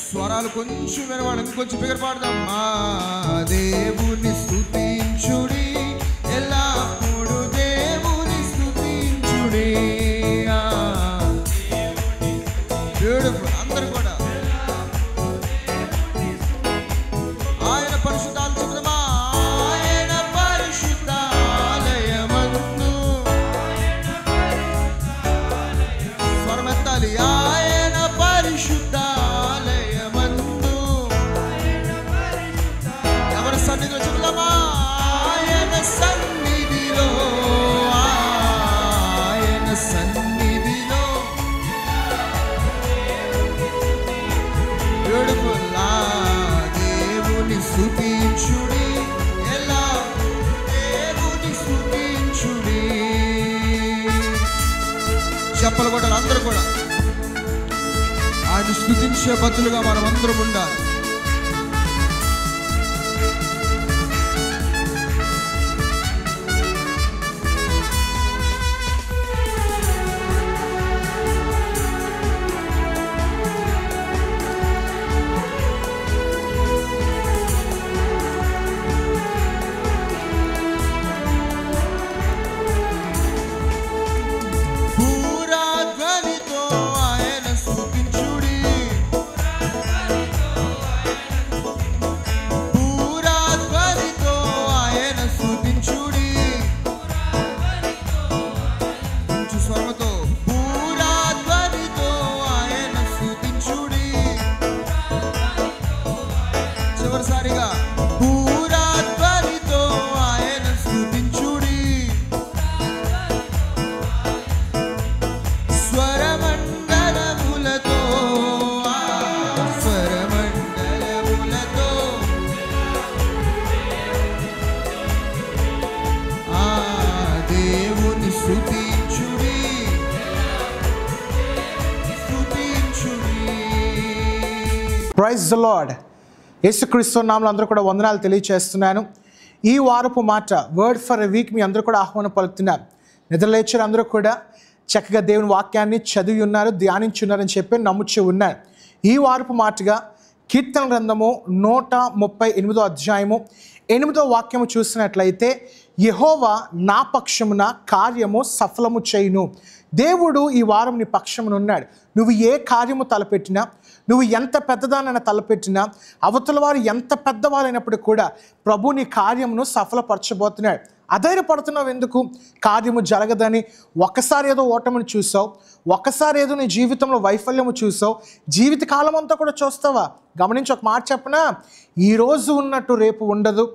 స్వరాలు కొంచెం వినవాడు, ఇంకొంచెం బిగ్గర పాడదాం. మా దేవుని స్తుతించుడి, ఎల్లప్పుడు దేవుని స్తుతించుడి. బ్యూటిఫుల్. అందరూ కూడా ఆయన పరిశుద్ధాలు చెబుదామా. ఆయన పరిశుద్ధాలయమందు స్వరమెత్తాలి. ఆయన పరిశుద్ధాలయమందు ఎవరి సన్నిధిలో చెబుదామా. ఆయన సన్నిధిలో, ఆయన సన్నిధిలో బ్యూటిఫుల్. దేవుని స్తుతించుడి, ఎలా దేవుని స్తుతించుడి. చెప్పలు కూడా అందరూ కూడా ఆయన స్తుతించే బదులుగా మనం అందరం ఉండాలి. చివరిసారిగా పూరాధ్వనితో ఆయన స్తుతించుడి, స్వరమండలములతో స్వరమండలములతో ఆ దేవుని స్తుతించుడి, స్తుతించుడి. Praise the lord. యేసుక్రీస్తు నామములో అందరూ కూడా వందనాలు తెలియజేస్తున్నాను. ఈ వారపు మాట వర్డ్ ఫర్ ఎ వీక్ మీ అందరూ కూడా ఆహ్వానం పలుకుతున్నారు. నిద్రలేచారు అందరూ కూడా చక్కగా దేవుని వాక్యాన్ని చదివి ఉన్నారు, ధ్యానించున్నారని చెప్పి నమ్ముచూ ఉన్నారు. ఈ వారపు మాటగా కీర్తన గ్రంథము 138 అధ్యాయము 8వ వాక్యము చూసినట్లయితే, యెహోవా నా పక్షమున కార్యము సఫలము చేయును. దేవుడు ఈ వారం నీ పక్షమున ఉన్నాడు. నువ్వు ఏ కార్యము తలపెట్టినా, నువ్వు ఎంత పెద్దదానైనా తలపెట్టినా, అవతల వారు ఎంత పెద్దవారైనప్పుడు కూడా ప్రభు నీ కార్యమును సఫలపరచబోతున్నాడు. అధైర్యపడుతున్నావు ఎందుకు? కార్యము జరగదని ఒకసారి ఏదో ఓటమిని చూసావు, ఒకసారి ఏదో నీ జీవితంలో వైఫల్యము చూసావు, జీవితకాలం అంతా కూడా చూస్తావా? గమనించి ఒక మాట చెప్పనా, ఈరోజు ఉన్నట్టు రేపు ఉండదు,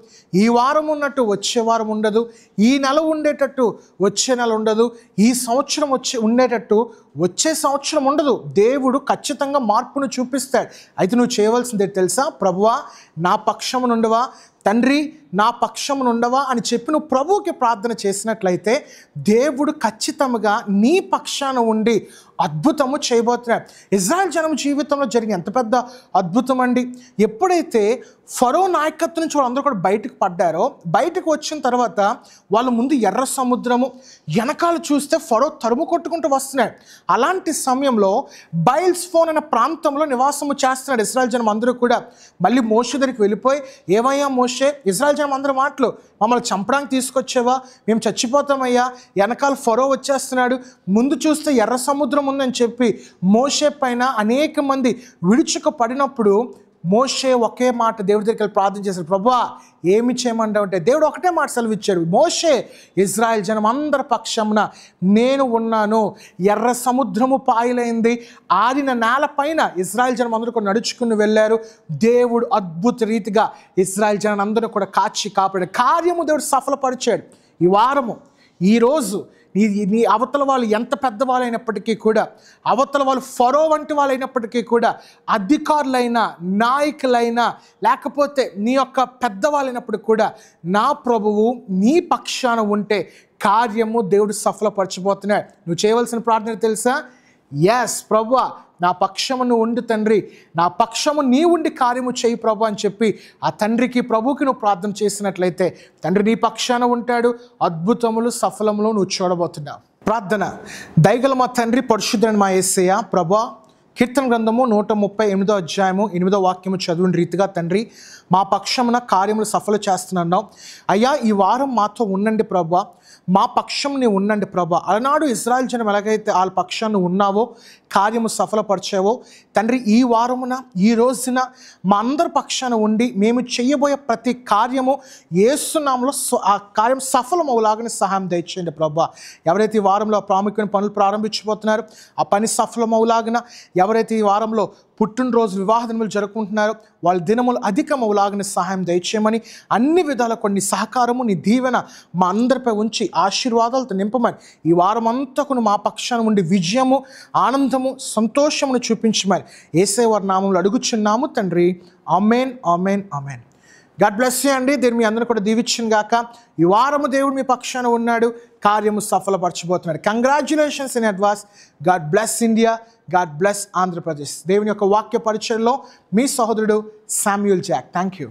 ఈ వారం ఉన్నట్టు వచ్చే వారం ఉండదు, ఈ నెల ఉండేటట్టు వచ్చే నెల ఉండదు, ఈ సంవత్సరం ఉండేటట్టు వచ్చే సంవత్సరం ఉండదు. దేవుడు ఖచ్చితంగా మార్పును చూపిస్తాడు. అయితే నువ్వు చేయవలసింది తెలుసా? ప్రభువా నా పక్షమునుండవా, తండ్రి నా పక్షమునుండవా అని చెప్పి నువ్వు ప్రభువుకి ప్రార్థన చేసినట్లయితే దేవుడు ఖచ్చితంగా నీ పక్షాన ఉండి అద్భుతము చేయబోతున్నాడు. ఇజ్రాయెల్ జనం జీవితంలో జరిగిన ఎంత పెద్ద అద్భుతం అండి. ఎప్పుడైతే ఫరో నాయకత్వం నుంచి వాళ్ళందరూ కూడా బయటకు పడ్డారో, బయటకు వచ్చిన తర్వాత వాళ్ళ ముందు ఎర్ర సముద్రము, వెనకాల చూస్తే ఫరో తరుము కొట్టుకుంటూ వస్తున్నాడు. అలాంటి సమయంలో బయల్స్ఫోన్ అనే ప్రాంతంలో నివాసము చేస్తున్నాడు ఇజ్రాయెల్ జనం అందరూ కూడా. మళ్ళీ మోషే దగ్గరికి వెళ్ళిపోయి, ఏమయ్యా మోషే, ఇజ్రాయెల్ జనం అందరూ మాటలు, మమ్మల్ని చంపడానికి తీసుకొచ్చేవా, మేము చచ్చిపోతామయ్యా, వెనకాల ఫరో వచ్చేస్తున్నాడు, ముందు చూస్తే ఎర్ర సముద్రం ఉందని చెప్పి మోషే పైన అనేక మంది విడుచుక పడినప్పుడు మోషే ఒకే మాట దేవుడి దగ్గరికి వెళ్ళి ప్రార్థన చేశాడు, ప్రభువా ఏమి చేయమంటావు అంటే దేవుడు ఒకటే మాట సెలవిచ్చాడు, మోషే ఇజ్రాయెల్ జనం అందరి పక్షమున నేను ఉన్నాను. ఎర్ర సముద్రము పాయలైంది, ఆరిన నేల పైన ఇజ్రాయెల్ జనం అందరూ కూడా నడుచుకుని వెళ్ళారు. దేవుడు అద్భుత రీతిగా ఇజ్రాయెల్ జనం అందరూ కూడా కాపాడాడు. కార్యము దేవుడు సఫలపరిచాడు. ఈ వారము, ఈరోజు నీ అవతల వాళ్ళు ఎంత పెద్దవాళ్ళైనప్పటికీ కూడా, అవతల వాళ్ళు ఫరో వంటి వాళ్ళైనప్పటికీ కూడా, అధికారులైనా నాయకులైనా లేకపోతే నీ యొక్క పెద్దవాళ్ళైనప్పుడు కూడా నా ప్రభువు నీ పక్షాన ఉంటే కార్యము దేవుడు సఫలపరచబోతున్నాడు. నువ్వు చేయవలసిన ప్రార్థన తెలుసా? ఎస్ ప్రభువా నా పక్షము నువ్వు ఉండి తండ్రి, నా పక్షము నీ ఉండి కార్యము చేయి ప్రభు అని చెప్పి ఆ తండ్రికి ప్రభువుకి నువ్వు ప్రార్థన చేసినట్లయితే తండ్రి నీ పక్షాన ఉంటాడు. అద్భుతములు సఫలములు నువ్వు చూడబోతున్నావు. ప్రార్థన. దయగల మా తండ్రి, పరిశుద్ధుడైన మా యేసయ్య, ప్రభువా కీర్తన గ్రంథము 138 అధ్యాయము 8వ వాక్యము చదువుని రీతిగా, తండ్రి మా పక్షమున కార్యములు సఫల చేస్తున్నావు అయ్యా, ఈ వారం మాతో ఉండండి ప్రభువా, మా పక్షం నీవు ఉండండి ప్రభువా. అలనాడు ఇశ్రాయేల్ జనం ఎలాగైతే వాళ్ళ పక్షాన్ని ఉన్నావో, కార్యము సఫలపరిచావో తండ్రి, ఈ వారమున ఈ రోజున మా అందరి పక్షాన ఉండి మేము చేయబోయే ప్రతి కార్యము యేసు నామములో ఆ కార్యం సఫలమవులాగానే సహాయం దయచేయండి ప్రభువా. ఎవరైతే ఈ వారంలో ప్రాముఖ్యమైన పనులు ప్రారంభించబోతున్నారో ఆ పని సఫలమవులాగిన, ఎవరైతే ఈ వారంలో పుట్టినరోజు వివాహ దినములు జరుపుకుంటున్నారో వాళ్ళ దినములు అధికమవులాగానే సహాయం దయచేయమని, అన్ని విధాల కొన్ని సహకారము నీ దీవెన మా అందరిపై ఉంచి ఆశీర్వాదాలతో నింపమని, ఈ వారం అంతకును మా పక్షాన ఉండి విజయము, ఆనందము, సంతోషమును చూపించమని యేసయ్య వారి నామములో అడుగుచున్నాము తండ్రి. ఆమేన్, ఆమేన్, ఆమేన్. గాడ్ బ్లెస్ యూ అండి. దీన్ని మీ అందరూ కూడా దీవించును గాక. ఈ వారము దేవుడు మీ పక్షాన ఉన్నాడు, కార్యము సఫలపరచబోతున్నాడు. Congratulations in advance. God bless India, God bless Andhra Pradesh. దేవుని యొక్క వాక్య పరిచయంలో మీ సహోదరుడు శామ్యూల్ జాక్. Thank you.